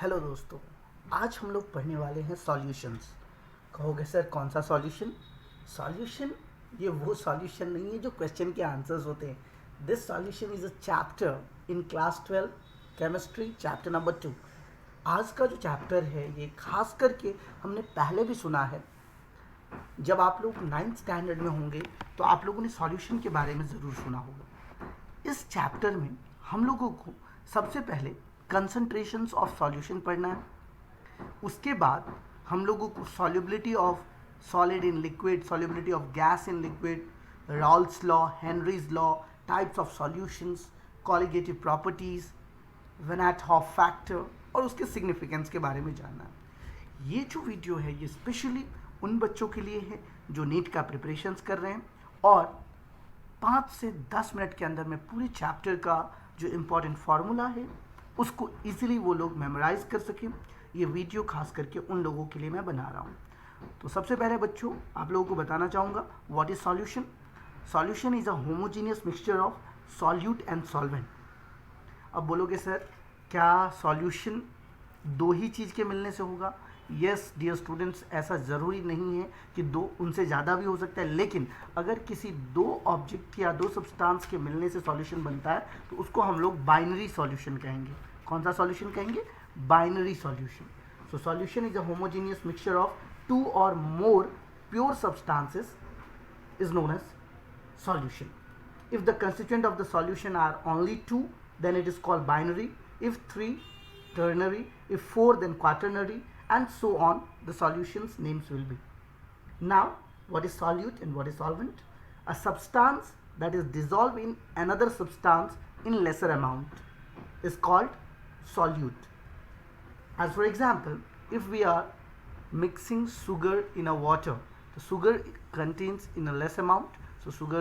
Hello दोस्तों, आज हम लोग पढ़ने वाले हैं सॉल्यूशंस। कहोगे सर कौन सा सॉल्यूशन? सॉल्यूशन ये वो सॉल्यूशन नहीं है जो क्वेश्चन के आंसर्स होते हैं। This solution is a chapter in class 12 chemistry, chapter number 2। आज का जो चैप्टर है ये खास करके हमने पहले भी सुना है। जब आप लोग 9th स्टैंडर्ड में होंगे तो आप लोगों ने सॉल्यूशन के बारे में ज़रूर सुना होगा। इस चैप्टर में हम लोगों को सबसे पहले कंसंट्रेशंस ऑफ सॉल्यूशन पढ़ना है। उसके बाद हम लोगों को solubility of solid in liquid, solubility of gas in liquid, Raoult's law, Henry's law, types of solutions, colligative properties, van't Hoff factor और उसके सिग्निफिकेंस के बारे में जानना है। ये जो वीडियो है ये स्पेशली उन बच्चों के लिए है जो नीट का प्रिपरेशंस कर रहे हैं और 5 से 10 मिनट के अंदर में पूरे चैप्टर का जो इम्पोर्टेंट फार्मूला है उसको इजीली वो लोग मेमोराइज कर सकें। ये वीडियो खास करके उन लोगों के लिए मैं बना रहा हूँ। तो सबसे पहले बच्चों आप लोगों को बताना चाहूँगा what is solution. Solution is a homogeneous mixture of solute and solvent. अब बोलोगे सर क्या सॉल्यूशन दो ही चीज़ के मिलने से होगा? यस डियर स्टूडेंट्स, ऐसा ज़रूरी नहीं है कि दो, उनसे ज़्यादा भी हो सकता है। लेकिन अगर किसी दो ऑब्जेक्ट या दो सब्सटेंस के मिलने से सॉल्यूशन बनता है तो उसको हम लोग बाइनरी सॉल्यूशन कहेंगे। कौन सा सॉल्यूशन कहेंगे? Binary solution. So solution is a homogeneous mixture of two or more pure substances is known as solution. If the constituent of the solution are only 2, then it is called binary. If 3, ternary. If 4, then quaternary, and so on. The solutions names will be. Now, what is solute and what is solvent? A substance that is dissolved in another substance in lesser amount is called solute. As for example, if we are mixing sugar in a water, the sugar contains in a less amount, so sugar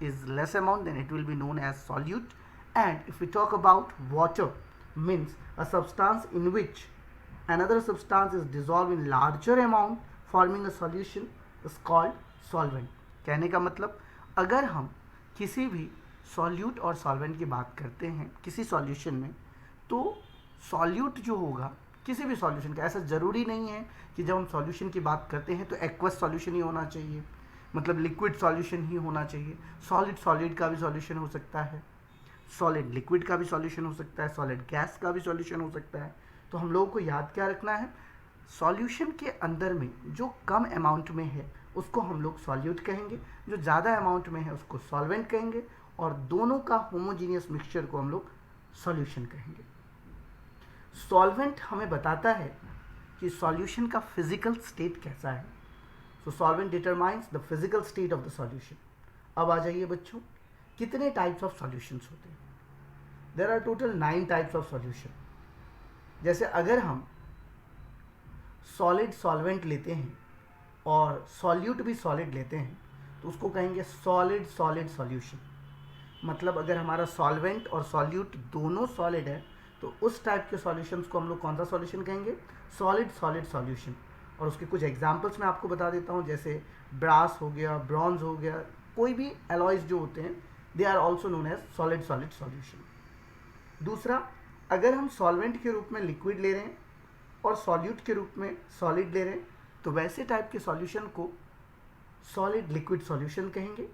is less amount, then it will be known as solute. And if we talk about water, means a substance in which another substance is dissolved in larger amount forming a solution is called solvent. कहने का मतलब अगर हम किसी भी solute और solvent की बात करते हैं किसी सॉल्यूशन में, तो सॉल्यूट जो होगा किसी भी सॉल्यूशन का, ऐसा ज़रूरी नहीं है कि जब हम सॉल्यूशन की बात करते हैं तो एक्वस सॉल्यूशन ही होना चाहिए, मतलब लिक्विड सॉल्यूशन ही होना चाहिए। सॉलिड सॉलिड का भी सॉल्यूशन हो सकता है, सॉलिड लिक्विड का भी सॉल्यूशन हो सकता है, सॉलिड गैस का भी सॉल्यूशन हो सकता है। तो हम लोगों को याद क्या रखना है, सॉल्यूशन के अंदर में जो कम अमाउंट में है उसको हम लोग सॉल्यूट कहेंगे, जो ज़्यादा अमाउंट में है उसको सॉल्वेंट कहेंगे, और दोनों का होमोजीनियस मिक्सचर को हम लोग सॉल्यूशन कहेंगे। सॉल्वेंट हमें बताता है कि सॉल्यूशन का फिजिकल स्टेट कैसा है। So solvent determines the physical state of the solution. अब आ जाइए बच्चों, कितने टाइप्स ऑफ सॉल्यूशंस होते हैं? There are total 9 types of solution. जैसे अगर हम सॉलिड सॉल्वेंट लेते हैं और सॉल्यूट भी सॉलिड लेते हैं तो उसको कहेंगे सॉलिड सॉलिड सॉल्यूशन। मतलब अगर हमारा सॉल्वेंट और सॉल्यूट दोनों सॉलिड है तो उस टाइप के सॉल्यूशंस को हम लोग कौन सा सॉल्यूशन कहेंगे? Solid solid solution. और उसके कुछ एग्जांपल्स मैं आपको बता देता हूँ, जैसे ब्रास हो गया, ब्रॉन्ज हो गया, कोई भी एलॉयज जो होते हैं they are also known as solid solid solution. दूसरा, अगर हम सॉल्वेंट के रूप में लिक्विड ले रहे हैं और सॉल्यूट के रूप में सॉलिड ले रहे हैं तो वैसे टाइप के सॉल्यूशन को सॉलिड लिक्विड सॉल्यूशन कहेंगे।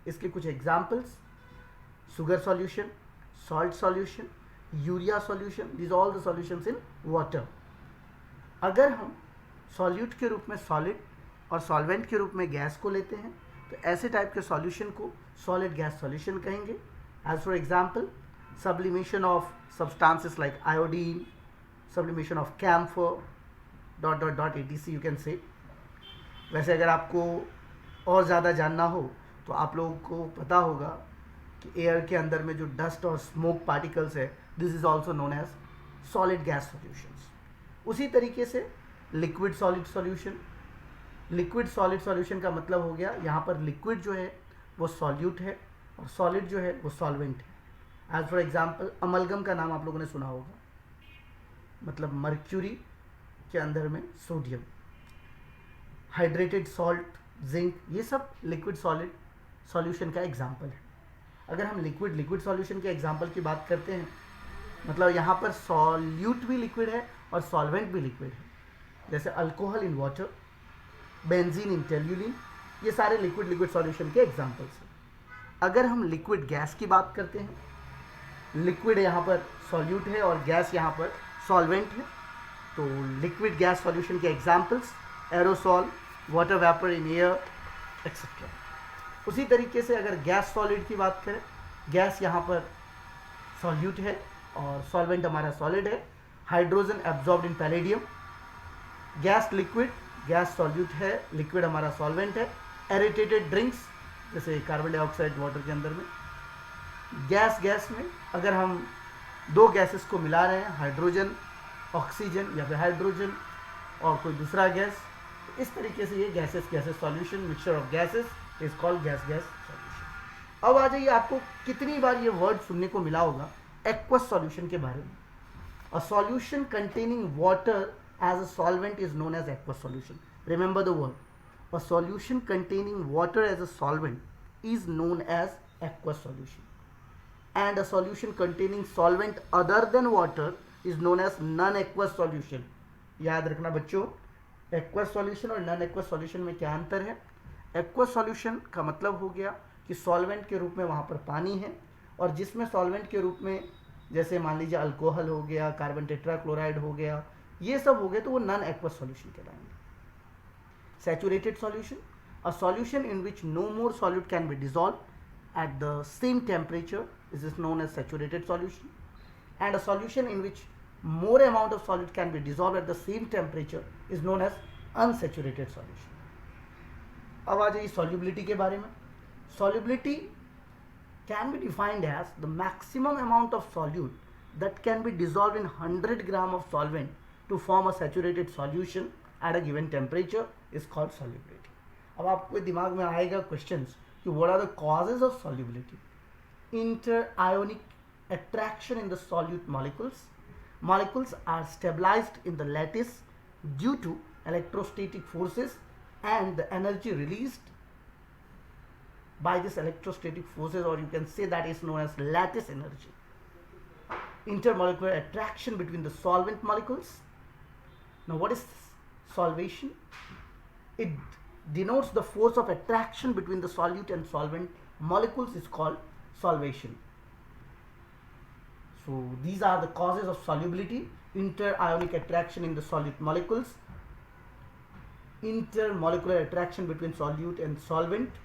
इसके कुछ examples, sugar solution, salt solution, urea solution, these all the solutions in water. अगर हम सॉल्यूट के रूप में सॉलिड और सॉल्वेंट के रूप में गैस को लेते हैं तो ऐसे टाइप के सॉल्यूशन को सॉलिड गैस सॉल्यूशन कहेंगे। As for example sublimation of substances like iodine, sublimation of camphor, dot dot dot etc you can say. वैसे अगर आपको और ज़्यादा जानना हो तो आप लोगों को पता होगा कि एयर के अंदर में जो डस्ट और स्मोक पार्टिकल्स है, this is also known as solid gas solutions. उसी तरीके से liquid solid solution, liquid solid solution का मतलब हो गया यहाँ पर लिक्विड जो है वो सॉल्यूट है और सॉलिड जो है वो सॉल्वेंट है। एज फॉर एग्जांपल अमलगम का नाम आप लोगों ने सुना होगा, मतलब मर्क्यूरी के अंदर में सोडियम, हाइड्रेटेड सॉल्ट, जिंक, ये सब लिक्विड सॉलिड सॉल्यूशन का एग्जांपल है। अगर हम लिक्विड लिक्विड सॉल्यूशन के एग्जांपल की बात करते हैं, मतलब यहाँ पर सॉल्यूट भी लिक्विड है और सॉल्वेंट भी लिक्विड है, जैसे alcohol in water, benzene in toluene, ये सारे लिक्विड लिक्विड सॉल्यूशन के एग्जांपल्स हैं। अगर हम लिक्विड गैस की बात करते हैं, लिक्विड यहाँ पर सॉल्यूट है और गैस यहाँ पर सॉल्वेंट है, तो लिक्विड गैस सॉल्यूशन के examples aerosol, water vapour in air etcetera. उसी तरीके से अगर गैस सॉलिड की बात करें, गैस यहाँ पर सॉल्यूट है और सॉल्वेंट हमारा सॉलिड है, हाइड्रोजन एब्जॉर्ब्ड इन palladium. Gas liquid, gas solute है, लिक्विड हमारा सॉल्वेंट है। एरिटेटेड ड्रिंक्स जैसे कार्बन डाइऑक्साइड वाटर के अंदर में। गैस में अगर हम दो गैसेस को मिला रहे हैं, हाइड्रोजन ऑक्सीजन या फिर हाइड्रोजन और कोई दूसरा गैस, इस तरीके से ये gases solution, mixture of gases is called gas solution. अब आ जाइए, आपको कितनी बार ये वर्ड सुनने को मिला होगा एक्वस सॉल्यूशन के बारे में। A solution containing water as a solvent is known as aqueous solution. Remember the word. A solution containing water as a solvent is known as aqueous solution. And a solution containing solvent other than water is known as non-aqueous solution. याद रखना बच्चों, aqueous solution और non-aqueous solution में क्या अंतर है? Aqueous solution का मतलब हो गया कि solvent के रूप में वहाँ पर पानी है, और जिसमें solvent के रूप में जैसे मान लीजिए अल्कोहल हो गया, कार्बन टेट्राक्लोराइड हो गया, ये सब हो गए, तो वो नॉन एक्वस सॉल्यूशन कहलाएंगे। Saturated solution, a solution in which no more solute can be dissolve at the same temperature is known as saturated solution, and a solution in which more amount of solute can be dissolve at the same temperature is known as unsaturated solution. अब आ जाइए solubility के बारे में। Solubility can be defined as the maximum amount of solute that can be dissolved in 100 gram of solvent to form a saturated solution at a given temperature is called solubility. अब आपको दिमाग में आएगा questions कि what are the causes of solubility? Interionic attraction in the solute molecules. Molecules are stabilized in the lattice due to electrostatic forces and the energy released by this electrostatic forces, or you can say that is known as lattice energy. Intermolecular attraction between the solvent molecules. Now what is solvation? It denotes the force of attraction between the solute and solvent molecules is called solvation. So these are the causes of solubility: interionic attraction in the solute molecules, intermolecular attraction between solute and solvent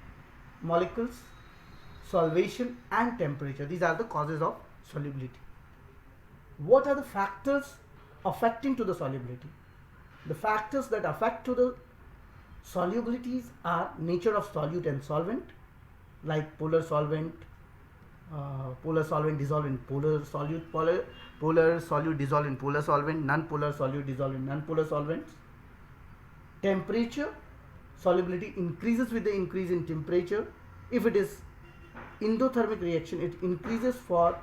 molecules, solvation, and temperature. These are the causes of solubility. What are the factors affecting to the solubility? The factors that affect to the solubilities are nature of solute and solvent, like polar solvent dissolved in polar solute, polar solute dissolved in polar solvent, non-polar solute dissolved in non-polar solvents. Temperature, solubility increases with the increase in temperature. If it is endothermic reaction, it increases for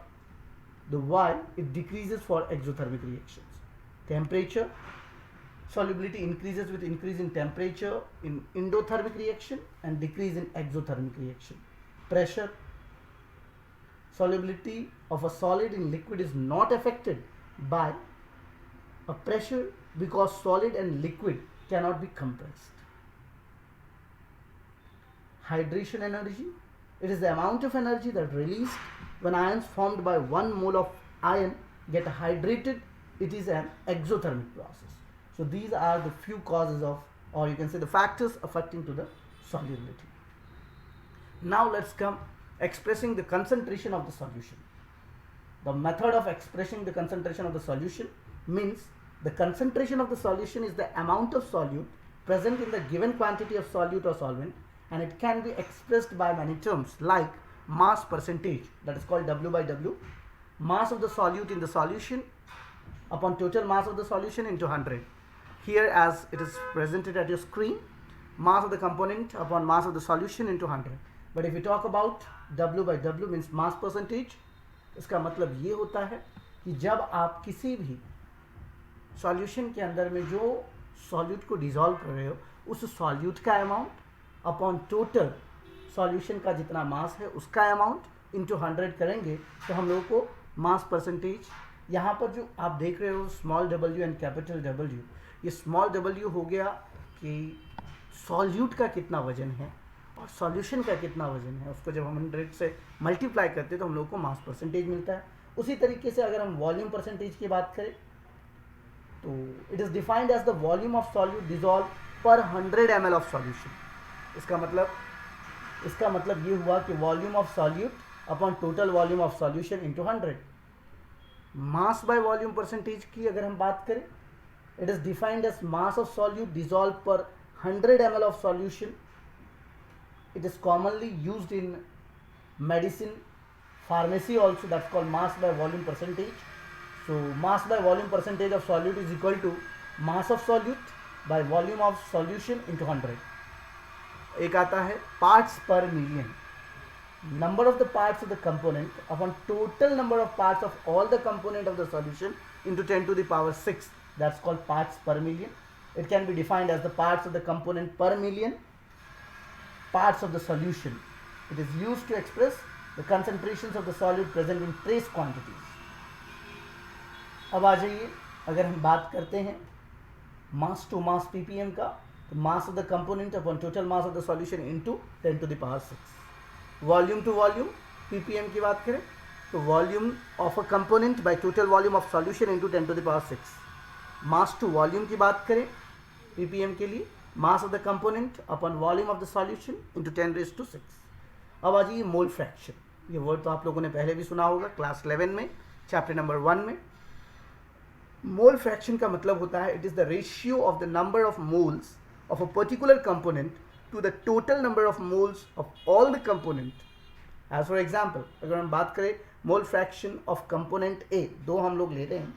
the while it decreases for exothermic reactions. Temperature, solubility increases with increase in temperature in endothermic reaction and decrease in exothermic reaction. Pressure, solubility of a solid in liquid is not affected by a pressure because solid and liquid cannot be compressed. Hydration energy, it is the amount of energy that released when ions formed by 1 mole of iron get hydrated. It is an exothermic process. So these are the few causes of, or you can say the factors affecting to the solubility. Now let's come expressing the concentration of the solution. The method of expressing the concentration of the solution means the concentration of the solution is the amount of solute present in the given quantity of solute or solvent, and it can be expressed by many terms like mass percentage, that is called W by W, mass of the solute in the solution upon total mass of the solution into 100. Here as it is presented at your screen, mass of the component upon mass of the solution into 100. But if we talk about W by W means mass percentage, इसका मतलब ये होता है कि जब आप किसी भी सॉल्यूशन के अंदर में जो सॉल्यूट को डिसॉल्व कर रहे हो, उस सॉल्यूट का अमाउंट अपॉन टोटल सॉल्यूशन का जितना मास है उसका अमाउंट इंटू 100 करेंगे, तो हम लोगों को मास परसेंटेज यहाँ पर जो आप देख रहे हो small W and capital W, ये स्मॉल डब्ल्यू हो गया कि सॉल्यूट का कितना वजन है और सॉल्यूशन का कितना वजन है, उसको जब हम 100 से मल्टीप्लाई करते हैं तो हम लोग को मास परसेंटेज मिलता है। उसी तरीके से अगर हम वॉल्यूम परसेंटेज की बात करें तो it is defined as the volume of solute dissolve per 100 ml of solution. इसका मतलब ये हुआ कि volume of solute upon total volume of solution into 100। Mass by volume percentage की अगर हम बात करें, it is defined as mass of solute dissolve per 100 ml of solution. It is commonly used in medicine, pharmacy also, that's called mass by volume percentage. So mass by volume percentage of solute is equal to mass of solute by volume of solution into 100. एक आता है parts per million, number of the parts of the component upon total number of parts of all the component of the solution into 10 to the power 6, that's called parts per million. It can be defined as the parts of the component per million, parts of the solution. It is used to express the concentrations of the solute present in trace quantities. अब आ जाइए, अगर हम बात करते हैं मास to mass ppm का, तो mass of the component upon total mass of the solution into 10 to the power 6। Volume to volume ppm की बात करें तो volume of a component by total volume of solution into 10 to the power 6। Mass to volume की बात करें ppm के लिए, mass of the component upon volume of the solution into 10⁻⁶। अब आ जाइए मोल फ्रैक्शन। ये वर्ड तो आप लोगों ने पहले भी सुना होगा क्लास 11 में, चैप्टर नंबर 1 में। मोल फ्रैक्शन का मतलब होता है it is the ratio of the number of moles of a particular component to the total number of moles of all the component. As for example, अगर हम बात करें mole fraction of component A, दो हम लोग ले रहे हैं,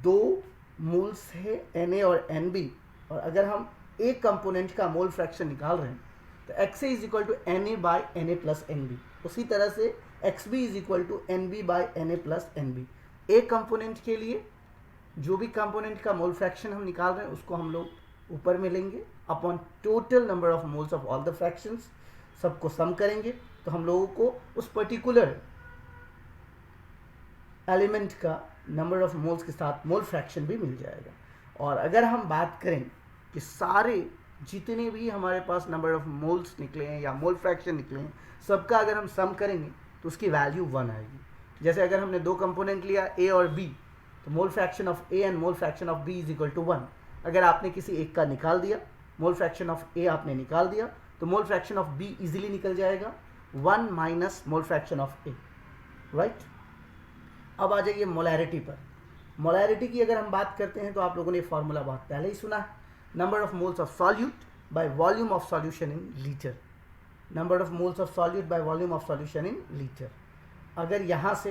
दो मोल्स है Na और Nb, और अगर हम एक कंपोनेंट का मोल फ्रैक्शन निकाल रहे हैं तो XA is equal to Na by Na plus NB। उसी तरह से XB is equal to NB by Na plus NB। एक कंपोनेंट के लिए जो भी कंपोनेंट का मोल फ्रैक्शन हम निकाल रहे हैं उसको हम लोग ऊपर में लेंगे upon total number of moles of all the fractions, सबको सम करेंगे तो हम लोगों को उस पर्टिकुलर एलिमेंट का नंबर ऑफ मोल्स के साथ मोल फ्रैक्शन भी मिल जाएगा। और अगर हम बात करें कि सारे जितने भी हमारे पास नंबर ऑफ मोल्स निकले हैं या मोल फ्रैक्शन निकले हैं, सबका अगर हम सम करेंगे तो उसकी वैल्यू 1 आएगी। जैसे अगर हमने दो कंपोनेंट लिया A और B, तो mole fraction of A and mole fraction of B is equal to 1। अगर आपने किसी एक का निकाल दिया, मोल फ्रैक्शन ऑफ A आपने निकाल दिया, तो mole fraction of B easily निकल जाएगा, 1 minus mole fraction of A, right. अब आ जाइए मोलैरिटी पर। मोलैरिटी की अगर हम बात करते हैं तो आप लोगों ने फॉर्मूला बहुत पहले ही सुना है, number of moles of solute by volume of solution in litre. Number of moles of solute by volume of solution in litre. अगर यहाँ से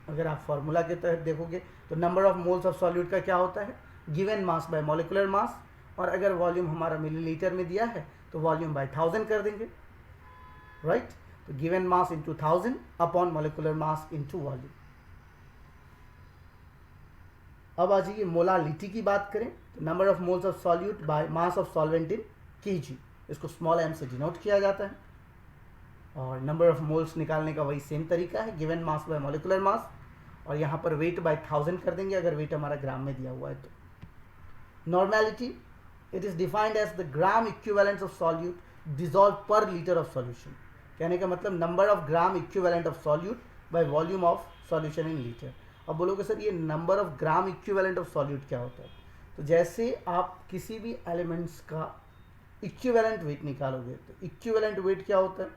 अगर आप फॉर्मूला के तहत देखोगे तो number of moles of solute का क्या होता है, given mass by molecular mass, और अगर वॉल्यूम हमारा मिलीलीटर में दिया है तो वॉल्यूम बाय 1000 कर देंगे, राइट। तो given mass into 1000 upon molecular mass into volume. अब आ जाइए मोलालिटी की बात करें तो number of moles of solute by mass of solvent in kg, इसको स्मॉल m से डिनोट किया जाता है। और नंबर ऑफ मोल्स निकालने का वही सेम तरीका है, given mass by molecular mass, और यहाँ पर वेट बाय 1000 कर देंगे अगर वेट हमारा ग्राम में दिया हुआ है तो। Normality, it is defined as the gram equivalent of solute dissolve per litre of solution. कहने का मतलब number of gram equivalent of solute by volume of solution in litre. अब बोलोगे सर ये number of gram equivalent of solute क्या होता है, तो जैसे आप किसी भी एलिमेंट्स का इक्विवेलेंट वेट निकालोगे तो इक्विवेलेंट वेट क्या होता है,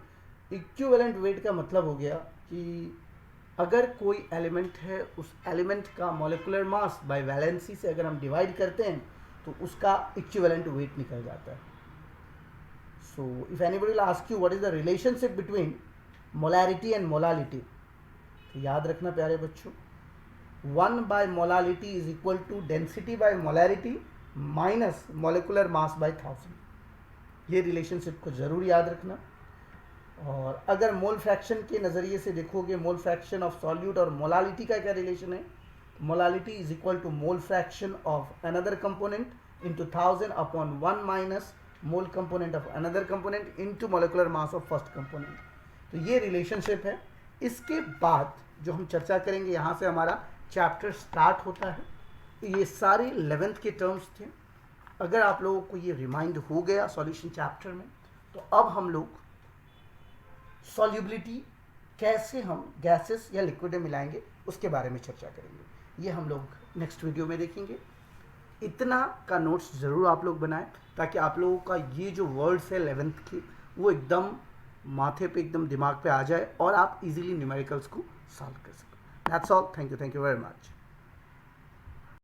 इक्विवेलेंट वेट का मतलब हो गया कि अगर कोई एलिमेंट है उस एलिमेंट का मॉलिक्यूलर मास बाय वैलेंसी से अगर हम डिवाइड करते हैं तो उसका इक्विवेलेंट वेट निकल जाता है। So if anybody will ask you what is the relationship between molarity and molality, तो याद रखना प्यारे बच्चों, 1 by molality is equal to density by molarity minus molecular mass by 1000। ये रिलेशनशिप को जरूर याद रखना। और अगर मोल फ्रैक्शन के नज़रिए से देखोगे, मोल फ्रैक्शन ऑफ सॉल्यूट और मोलालिटी का क्या रिलेशन है, molality is equal to mole fraction of another component into 1000 upon 1 minus mole component of another component into molecular mass of first component. तो ये रिलेशनशिप है। इसके बाद जो हम चर्चा करेंगे, यहाँ से हमारा चैप्टर स्टार्ट होता है। ये सारे 11th के टर्म्स थे। अगर आप लोगों को ये रिमाइंड हो गया सॉल्यूशन चैप्टर में, तो अब हम लोग सॉल्युबिलिटी कैसे हम गैसेस या लिक्विड में मिलाएंगे उसके बारे में चर्चा करेंगे। ये हम लोग नेक्स्ट वीडियो में देखेंगे। इतना का नोट्स ज़रूर आप लोग बनाएं, ताकि आप लोगों का ये जो वर्ड्स है 11th के, वो एकदम माथे पे, एकदम दिमाग पे आ जाए और आप इजीली न्यूमेरिकल्स को सॉल्व कर सकें। That's all. Thank you very much.